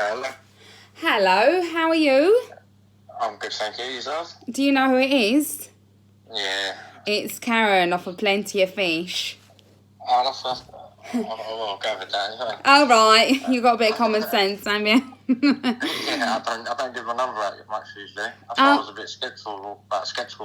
Hello. Hello, how are you? I'm good, thank you. Yourself? Do you know who it is? Yeah. It's Karen off of Plenty of Fish. Oh, that's I'll go with that anyway. Oh, right. You got a bit of common sense, haven't you? Yeah, I don't give my number out much usually. I thought I was a bit sceptical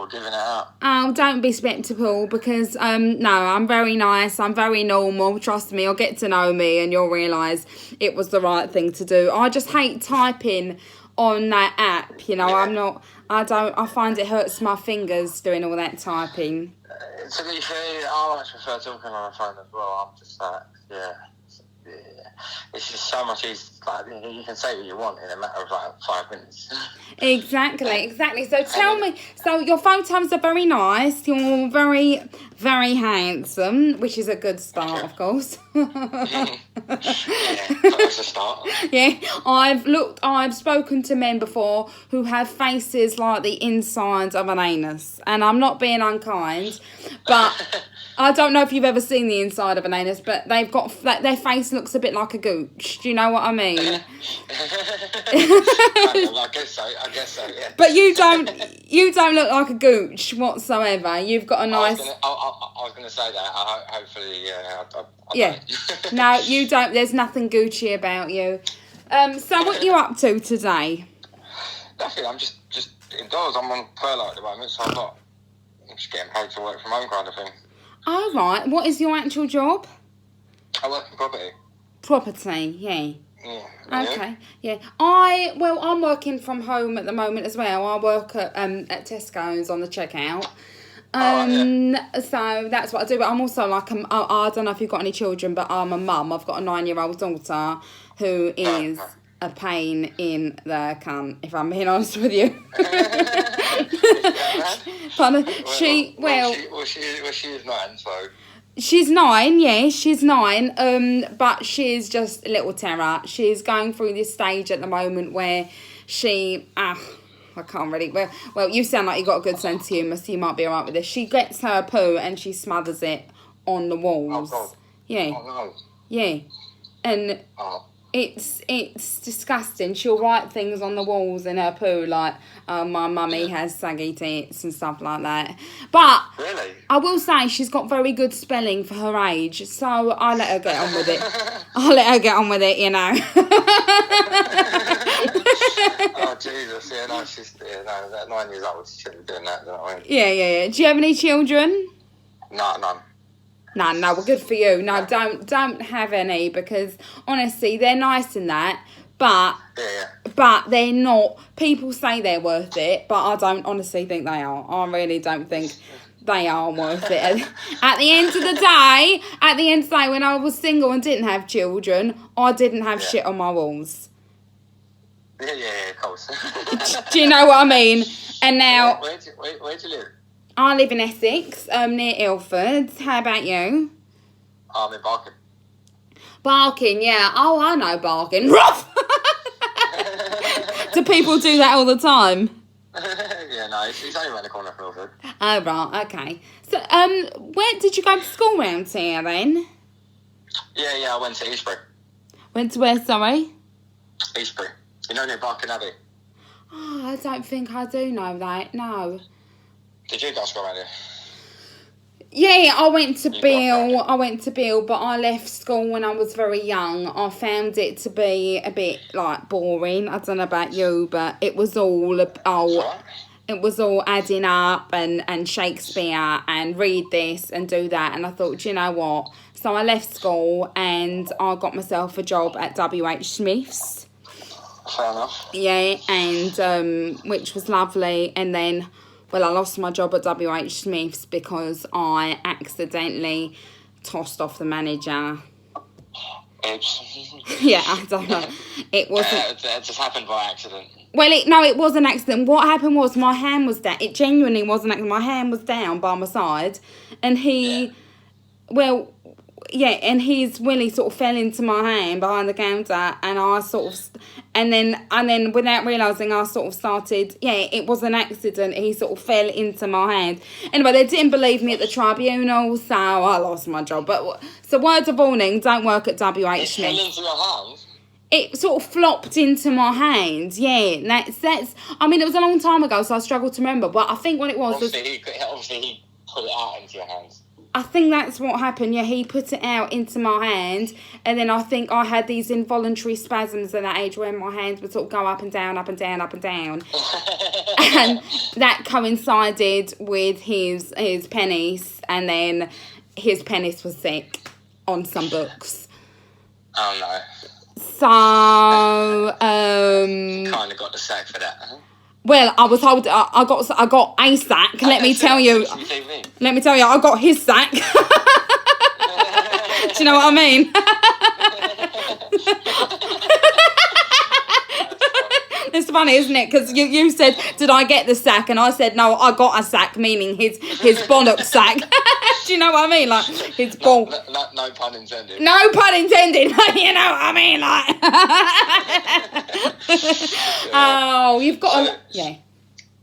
of giving it out. Oh, don't be sceptical because, no, I'm very nice. I'm very normal. Trust me, you'll get to know me and you'll realise it was the right thing to do. I just hate typing on that app, you know. Yeah. I find it hurts my fingers doing all that typing. To be fair, I much prefer talking on the phone as well. I'm just like, yeah. It's just so much easier. Like, you can say what you want in a matter of like 5 minutes. Exactly. So tell me, so your photos are very nice. You're very, very handsome, which is a good start, of course. Yeah, that's a start. Yeah, I've spoken to men before who have faces like the inside of an anus, and I'm not being unkind, but I don't know if you've ever seen the inside of an anus, but they've got their face looks a bit like a gooch. Do you know what I mean? I guess so. Yeah. But you don't look like a gooch whatsoever. You've got a nice. I was gonna say that. Hopefully, Yeah. No, you don't. There's nothing Gucci about you. So what are you up to today? Nothing. I'm just indoors. I'm on furlough at the moment, so I'm just getting paid to work from home, kind of thing. Oh, right. What is your actual job? I work in property. Property, yeah. Yeah. Okay, yeah. I'm working from home at the moment as well. I work at Tesco's on the checkout. So that's what I do. But I'm also like, I don't know if you've got any children, but I'm a mum. I've got a 9-year-old daughter who is a pain in the cunt, if I'm being honest with you. Pardon? She is 9, so. She's 9, yeah, she's 9, but she's just a little terror. She's going through this stage at the moment where I can't really, well, you sound like you got a good sense of humour, so you might be alright with this. She gets her poo and she smothers it on the walls. Oh, God. Yeah. Oh, no. Yeah. And it's disgusting. She'll write things on the walls in her poo like, my mummy has saggy tits and stuff like that. But really? I will say she's got very good spelling for her age, so I'll let her get on with it. I'll let her get on with it, you know. Oh, Jesus. Yeah, no, that 9 years old, she shouldn't be doing that, you know what I mean? Yeah. Do you have any children? No, none. No, well, good for you. No, don't have any, because honestly, they're nice in that, but they're not. People say they're worth it, but I don't honestly think they are. I really don't think they are worth it. At the end of the day, when I was single and didn't have children, I didn't have shit on my walls. Yeah, of course. Do you know what I mean? And now, where do you live? I live in Essex, near Ilford. How about you? I'm in Barking. Barking, yeah. Oh, I know Barking. Ruff! Do people do that all the time? Yeah, no, it's only around the corner from Ilford. Oh, right, okay. So, where did you go to school round here, then? Yeah, I went to Eastbury. Went to where, sorry? Eastbury. You know near Barking Abbey? Oh, I don't think I do know that, no. Did you go to school around here? Yeah, I went to Bill, but I left school when I was very young. I found it to be a bit, like, boring. I don't know about you, but it was all adding up and Shakespeare and read this and do that. And I thought, you know what? So I left school and I got myself a job at WH Smith's. Fair enough. Yeah, and which was lovely. And then, well, I lost my job at WH Smith's because I accidentally tossed off the manager. Oops. Yeah, I don't know. It wasn't. It just happened by accident. Well, it was an accident. What happened was my hand was down. It genuinely was an accident. My hand was down by my side, and and his willy sort of fell into my hand behind the counter, and I sort of, and then without realising, I sort of started, it was an accident, he sort of fell into my hand. Anyway, they didn't believe me at the tribunal, so I lost my job. But, so words of warning, don't work at WH Smith. It fell into your hand? it sort of flopped into my hand. Yeah, that's. I mean, it was a long time ago, so I struggle to remember. But I think what it was obviously he put it out into your hands. I think that's what happened. Yeah, he put it out into my hand, and then I think I had these involuntary spasms at that age where my hands would sort of go up and down, up and down, up and down, and that coincided with his penis, and then his penis was sick on some books. Oh no. So kind of got the sack for that. Huh? Well, I was told I got a sack. Let me tell you, I got his sack. Do you know what I mean? It's funny, isn't it? Because you said, did I get the sack? And I said, no, I got a sack, meaning his bollock sack. Do you know what I mean? Like, his ball. No pun intended. No pun intended. You know what I mean? Like. Oh, you've got a... Yeah.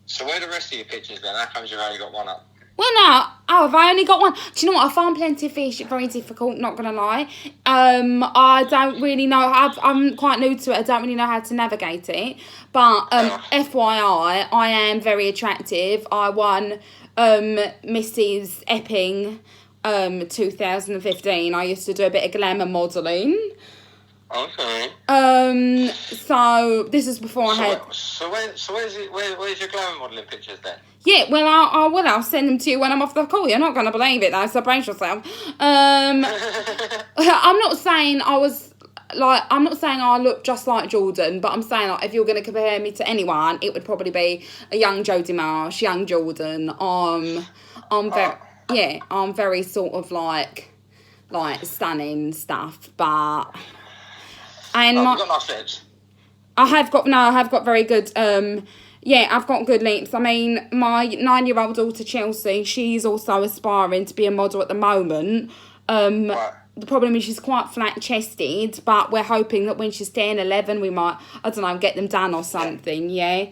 So where are the rest of your pictures then? How comes you've only got one up? Well, no. Oh, have I only got one? Do you know what? I found plenty of fish. Very difficult, not going to lie. I don't really know. I'm quite new to it. I don't really know how to navigate it. But FYI, I am very attractive. I won Mrs. Epping 2015. I used to do a bit of glamour modelling. Okay. So this is before I had... So where's your glamour modelling pictures then? Yeah, well, I'll send them to you when I'm off the call. You're not going to believe it, though, so brace yourself. I'm not saying I look just like Jordan, but I'm saying, like, if you're going to compare me to anyone, it would probably be a young Jodie Marsh, young Jordan. I'm very sort of like stunning stuff, but... And you've got nice lips. I have got very good... I've got good lips. I mean, my 9-year-old daughter, Chelsea, she's also aspiring to be a model at the moment. Right. The problem is she's quite flat-chested, but we're hoping that when she's 10, 11, we might, I don't know, get them done or something, yeah.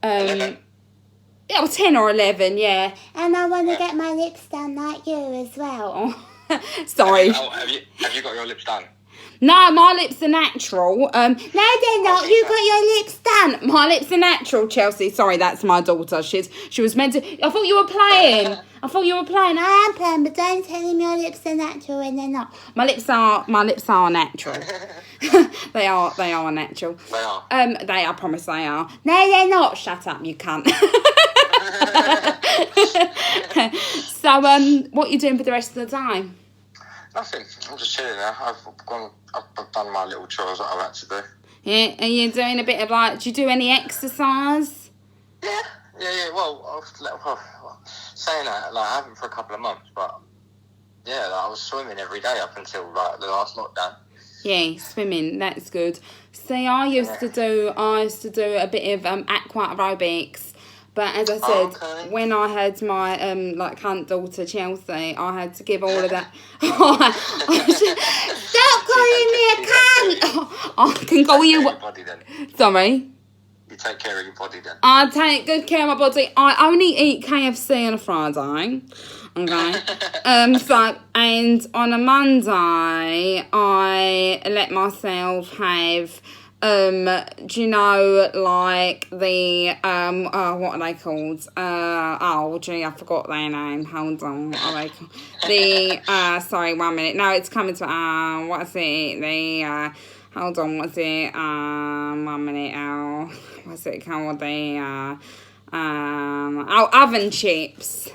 11? Yeah, well, 10 or 11, yeah. And I want to get my lips done like you as well. Sorry. Have you got your lips done? No, my lips are natural. No, they're not. You got your lips done. My lips are natural, Chelsea. Sorry, that's my daughter. She was meant to... I thought you were playing. I am playing, but don't tell him your lips are natural when they're not. My lips are natural. They are natural. They are. They, I promise they are. No, they're not. Shut up, you cunt. So, what are you doing for the rest of the day? Nothing. I'm just chilling now. I've done my little chores that I've had to do. Yeah, are you doing a bit of do you do any exercise? Yeah. Well, saying that, I haven't for a couple of months, but yeah, I was swimming every day up until the last lockdown. Yeah, swimming, that's good. See, I used to do a bit of aqua aerobics. But as I said, when I had my cunt daughter Chelsea, I had to give all of that. Stop calling me a cunt! I can call you. Body, then. Sorry. You take care of your body then. I take good care of my body. I only eat KFC on a Friday. Okay. And on a Monday, I let myself have. Do you know, like, the, what are they called? I forgot their name. Hold on. What are they called? Sorry, 1 minute. No, it's coming to, what is it? Hold on, what's it? 1 minute. What's it called? Oven chips.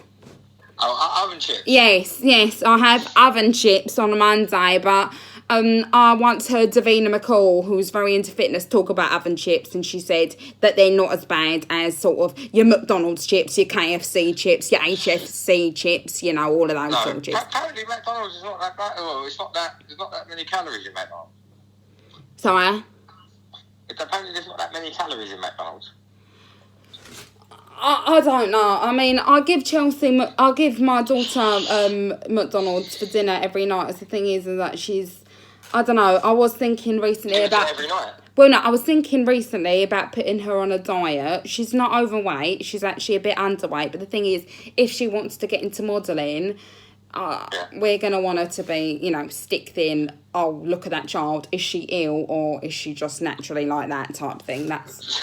Oh, oven chips? Yes, I have oven chips on a Monday, but... I once heard Davina McCall, who's very into fitness, talk about oven chips, and she said that they're not as bad as sort of your McDonald's chips, your KFC chips, your HFC chips, you know, all of those sort of chips. Apparently McDonald's is not that bad. Well, there's not that many calories in McDonald's. Sorry? Apparently there's not that many calories in McDonald's. I don't know. I mean, I give my daughter McDonald's for dinner every night. The thing is that she's... I don't know. I was thinking recently about... Every night? Well, no, I was thinking recently about putting her on a diet. She's not overweight. She's actually a bit underweight. But the thing is, if she wants to get into modelling, we're going to want her to be, you know, stick thin. Oh, look at that child. Is she ill or is she just naturally like that type thing? That's...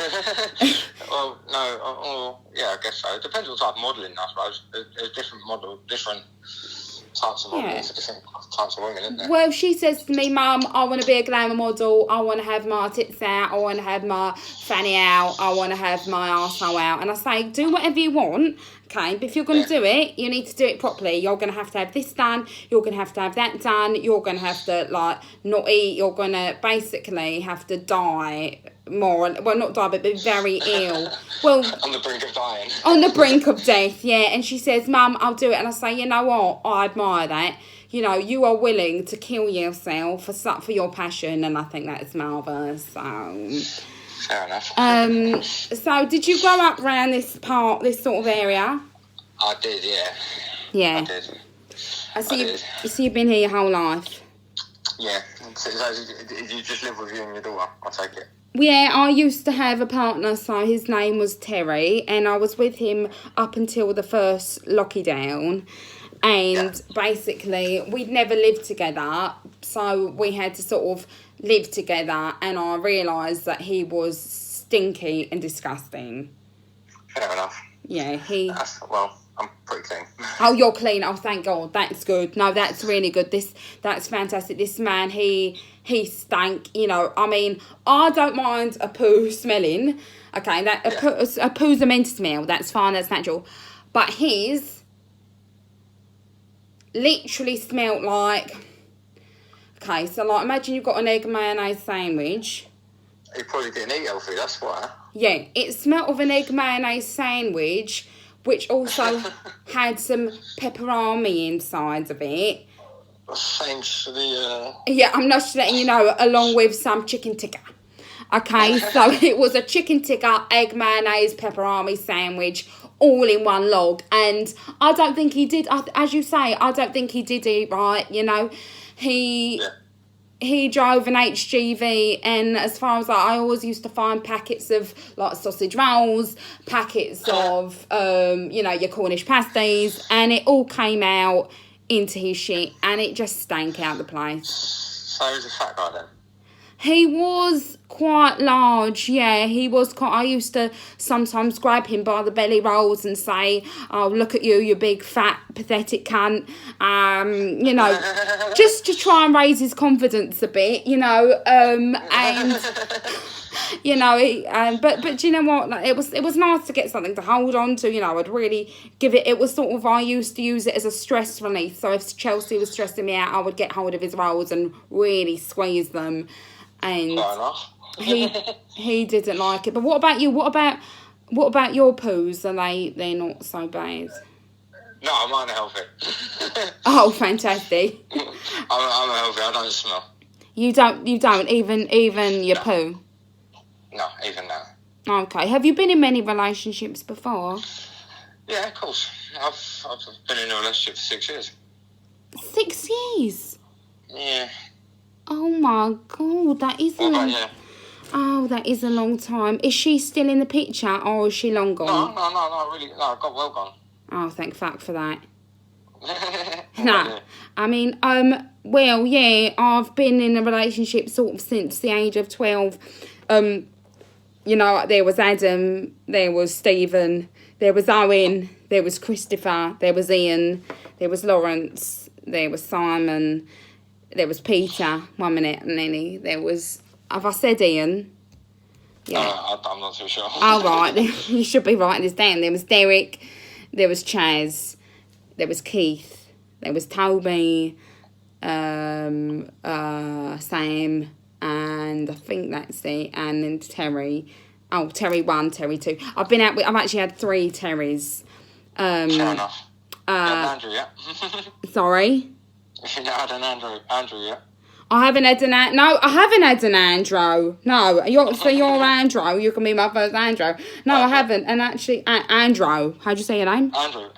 Well, no, yeah, I guess so. It depends what type of modelling, I suppose. There's different types of modelling for different types of women, isn't there? Well, she says to me, Mum, I want to be a glamour model. I want to have my tits out. I want to have my fanny out. I want to have my arsehole out. And I say, do whatever you want, okay? But if you're going to do it, you need to do it properly. You're going to have this done. You're going to have that done. You're going to have to, like, not eat. You're going to basically have to die more. Well, not die, but be very ill. Well, on the brink of dying. On the brink of death, yeah. And she says, Mum, I'll do it. And I say, you know what? I admire that. You know, you are willing to kill yourself for your passion, and I think that's marvellous. So, fair enough. So did you grow up around this sort of area? I did, yeah. Yeah. I did. So you've been here your whole life? Yeah. So you just live with you and your daughter, I take it? Yeah, I used to have a partner, so his name was Terry, and I was with him up until the first lockdown. And basically, we'd never lived together, so we had to sort of live together, and I realised that he was stinky and disgusting. Fair enough. Yeah, Well, I'm pretty clean. Oh, you're clean. Oh, thank God. That's good. No, that's really good. That's fantastic. This man, he stank, you know. I mean, I don't mind a poo smelling. Okay, a poo's a meant to smell. That's fine. That's natural. But his literally smelt like... Okay, so like imagine you've got an egg mayonnaise sandwich. He probably didn't eat healthy, that's why. Yeah, it smelt of an egg mayonnaise sandwich, which also had some pepperoni inside of it. Thanks for the... Yeah, I'm just letting you know, along with some chicken tikka. Okay, so it was a chicken tikka, egg mayonnaise, pepperoni sandwich, all in one log. And I don't think he did, as you say, I don't think he did eat right, you know. He drove an HGV, and as far as I always used to find packets of like sausage rolls, packets of your Cornish pasties, and it all came out into his shit, and it just stank out the place. So he was a fat guy then? He was quite large, yeah. He was quite... I used to sometimes grab him by the belly rolls and say, "Oh, look at you, you big, fat, pathetic cunt." You know, just to try and raise his confidence a bit, you know. And, you know, but you know what? Like, it was nice to get something to hold on to, you know. I'd really give it... It was sort of... I used to use it as a stress release. So if Chelsea was stressing me out, I would get hold of his rolls and really squeeze them. And he didn't like it. But what about you? What about your poos? They're not so bad? No, mine are healthy. Oh, fantastic! I'm healthy. I don't smell. You don't even your poo. No, even now. Okay. Have you been in many relationships before? Yeah, of course. I've been in a relationship for 6 years. 6 years? Yeah. Oh my God, that is a long... Oh, that is a long time. Is she still in the picture, or is she long gone? No, really, no, I got well gone. Oh, thank fuck for that. Nah, I mean, well, yeah, I've been in a relationship sort of since the age of 12. You know, there was Adam, there was Stephen, there was Owen, there was Christopher, there was Ian, there was Lawrence, there was Simon... There was Peter, 1 minute, and then there was... Have I said Ian? Yeah. I'm not too sure. Oh, right. You should be writing this down. There was Derek, there was Chaz, there was Keith, there was Toby, Sam, and I think that's it, and then Terry. Oh, Terry 1, Terry 2. I've actually had 3 Terrys. Fair enough. Andrew, yeah. Sorry? You had an Andrew, yeah? I haven't had an... No, I haven't had an Andrew. No, you're Andrew. You can be my first Andrew. No, I haven't. And actually, Andrew. How'd you say your name? Andrew.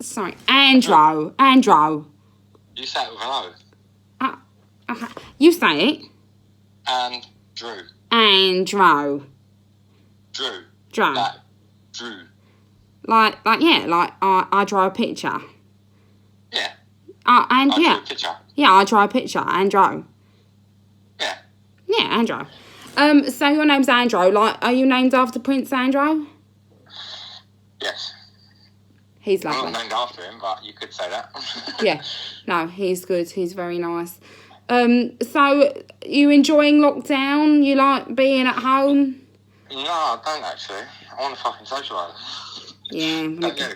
Sorry, Andrew. You say it with an O. You say it. Andrew. Drew. Draw. Like, drew. Like I draw a picture. Yeah. And I yeah. drew a picture. Yeah, I draw a picture. Andrew. Yeah. Yeah, Andrew. So your name's Andrew. Like, are you named after Prince Andrew? Yes. He's lovely. I'm not named after him, but you could say that. Yeah. No, he's good. He's very nice. So you enjoying lockdown? You like being at home? No, I don't actually. I want to fucking socialise. Yeah. Don't you?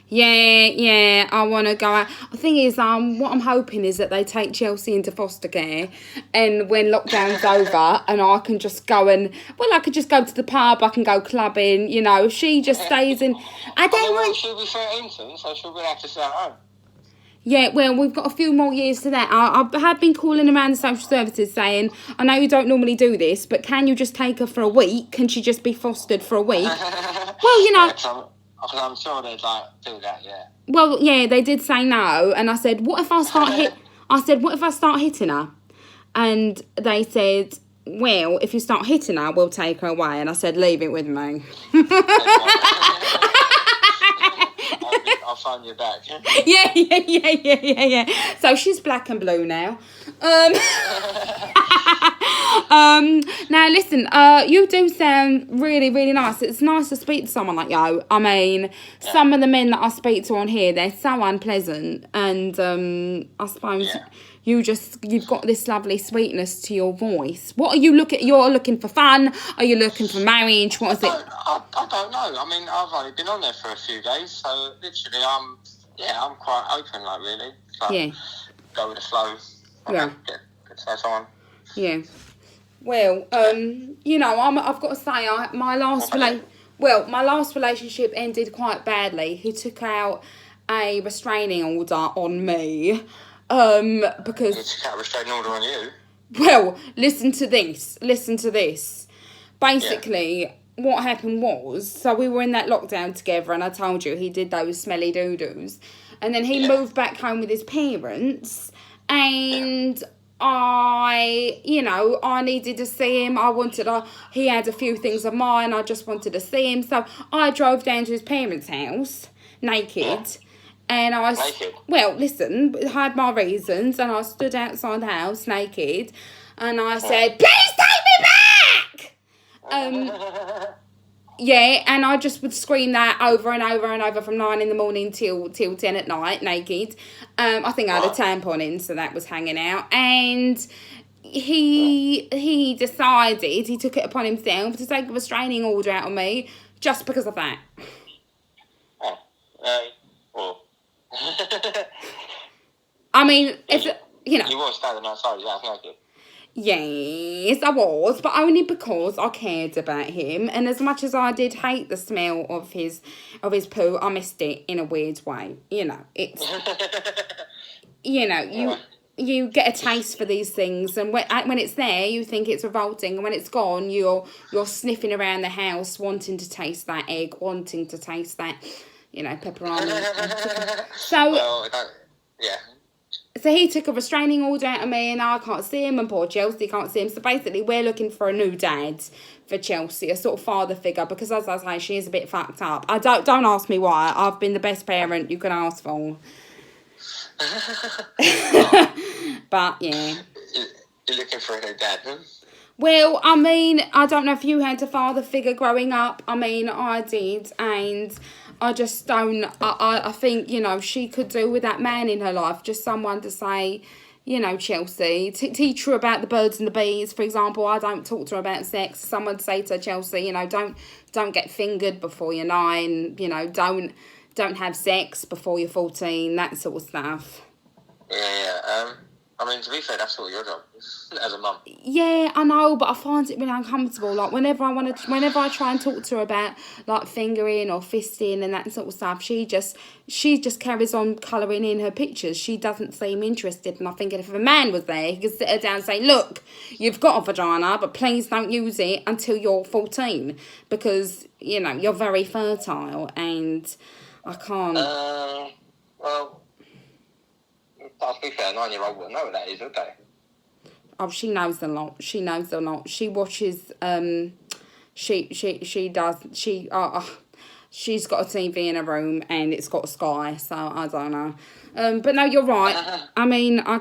Yeah, I want to go out. The thing is, what I'm hoping is that they take Chelsea into foster care, and when lockdown's over, and I can just go I could just go to the pub, I can go clubbing, you know, if she just stays in. She'll be 13 soon, so she'll be able to stay at home. Yeah, well, we've got a few more years to that. I have been calling around the social services saying, I know you don't normally do this, but can you just take her for a week? Can she just be fostered for a week? Well, you know... Yeah, I'm sure they'd do that, yeah. Well, yeah, they did say no, and I said, what if I start hitting her? And they said, well, if you start hitting her, we'll take her away. And I said, leave it with me. I'll phone you back. Yeah. So she's black and blue now. Now listen, you do sound really, really nice. It's nice to speak to someone like you. I mean, some of the men that I speak to on here, they're so unpleasant, and I suppose you've got this lovely sweetness to your voice. What are you you're looking for fun? Are you looking for marriage? What is it? I don't know. I mean, I've only been on there for a few days, so literally I'm quite open, like, really. So, go with the flow. Get to know someone. Yeah. Well, you know, I've got to say, my last relationship ended quite badly. He took out a restraining order on me, because... He took out a restraining order on you? Well, listen to this. Basically, what happened was, so we were in that lockdown together, and I told you he did those smelly doo-doos. And then he moved back home with his parents, and... I needed to see him. He had a few things of mine. I just wanted to see him. So I drove down to his parents' house, naked. And naked? Well, listen, I had my reasons. And I stood outside the house, naked. And I said, please take me back! Yeah, and I just would scream that over and over and over from 9 a.m. till 10 at night, naked. I think I had a tampon in, so that was hanging out. And he decided, he took it upon himself to take a restraining order out on me just because of that. Well. I mean, if you know. You were standing outside his house naked. Yes, I was, but only because I cared about him, and as much as I did hate the smell of his poo, I missed it in a weird way. You know, it's you get a taste for these things, and when it's there, you think it's revolting, and when it's gone, you're sniffing around the house, wanting to taste that egg, wanting to taste that, pepperoni. So, So he took a restraining order out of me, and I can't see him, and poor Chelsea can't see him. So basically, we're looking for a new dad for Chelsea, a sort of father figure, because as I say, she is a bit fucked up. Don't ask me why. I've been the best parent you can ask for. But yeah. You're looking for a new dad, huh? Well, I mean, I don't know if you had a father figure growing up. I mean, I did, and I just don't... I think, she could do with that man in her life, just someone to say, Chelsea, teach her about the birds and the bees, for example. I don't talk to her about sex. Someone to say to her, Chelsea, don't get fingered before you're 9, don't have sex before you're 14, that sort of stuff. Yeah. I mean, to be fair, that's all your job as a mum. Yeah, I know, but I find it really uncomfortable. Like, whenever I try and talk to her about, like, fingering or fisting and that sort of stuff, she just carries on colouring in her pictures. She doesn't seem interested. And I think if a man was there, he could sit her down and say, look, you've got a vagina, but please don't use it until you're 14. Because, you're very fertile and I can't... Well... To be fair, a 9-year-old wouldn't know what that is, would they? Oh, she knows a lot. She watches She does. She's got a TV in her room and it's got Sky, so I don't know. But no, you're right. I mean, I